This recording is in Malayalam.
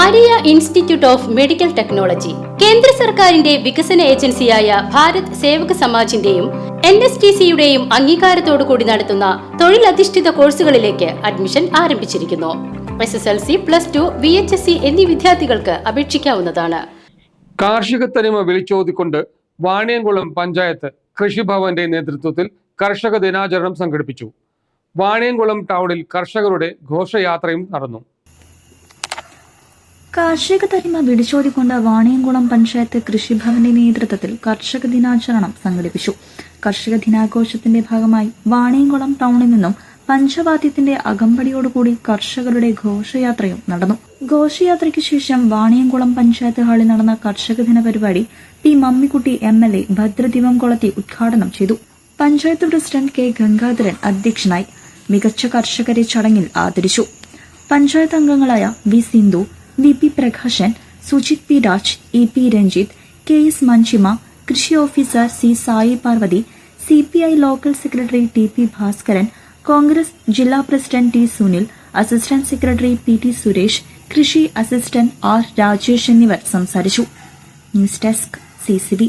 Maria institute of medical technology കേന്ദ്ര സർക്കാരിന്റെ വികസന ഏജൻസിയായ ഭാരത് സേവക സമാജിന്റെയും NSTCയുടെയും അംഗീകാരത്തോടുകൂടി നടത്തുന്ന തൊഴിലധിഷ്ഠിത കോഴ്സുകളിലേക്ക് അഡ്മിഷൻ ആരംഭിച്ചിരിക്കുന്നു. SSLC, +2, VHSC എന്നീ വിദ്യാർത്ഥികൾക്ക് അപേക്ഷിക്കാവുന്നതാണ്. കാർഷിക തനിമ വിളിച്ചോതിക്കൊണ്ട് വാണിയംകുളം പഞ്ചായത്ത് കൃഷിഭവന്റെ നേതൃത്വത്തിൽ കർഷക ദിനാചരണം സംഘടിപ്പിച്ചു. വാണിയംകുളം ടൗണിൽ കർഷകരുടെ ഘോഷയാത്രയും നടന്നു. കാർഷിക തനിമ വിളിച്ചോതിക്കൊണ്ട് വാണിയംകുളം പഞ്ചായത്ത് കൃഷിഭവന്റെ നേതൃത്വത്തിൽ കർഷക ദിനാചരണം സംഘടിപ്പിച്ചു. കർഷക ദിനാഘോഷത്തിന്റെ ഭാഗമായി വാണിയംകുളം ടൗണിൽ നിന്നും പഞ്ചവാദ്യത്തിന്റെ അകമ്പടിയോടുകൂടി കർഷകരുടെ ഘോഷയാത്രയും നടന്നു. ഘോഷയാത്രയ്ക്ക് ശേഷം വാണിയംകുളം പഞ്ചായത്ത് ഹാളിൽ നടന്ന കർഷക ദിന പരിപാടി P. മമ്മിക്കുട്ടി MLA ഭദ്രദീപം കൊളത്തി ഉദ്ഘാടനം ചെയ്തു. Panchayat president K. ഗംഗാധരൻ അധ്യക്ഷനായി. മികച്ച കർഷകരെ ചടങ്ങിൽ ആദരിച്ചു. പഞ്ചായത്ത് അംഗങ്ങളായ V. Sindhu, VP Prakashan, Sujith P. Raj, EP Ranjith, KS Manjima, കൃഷി officer C. Sai Parvathi, CPI local secretary TP Bhaskaran, Congress ജില്ലാ president T. Sunil, assistant secretary PT Suresh, കൃഷി അസിസ്റ്റന്റ് R. രാജേഷ് എന്നിവർ സംസാരിച്ചു. News desk CCV.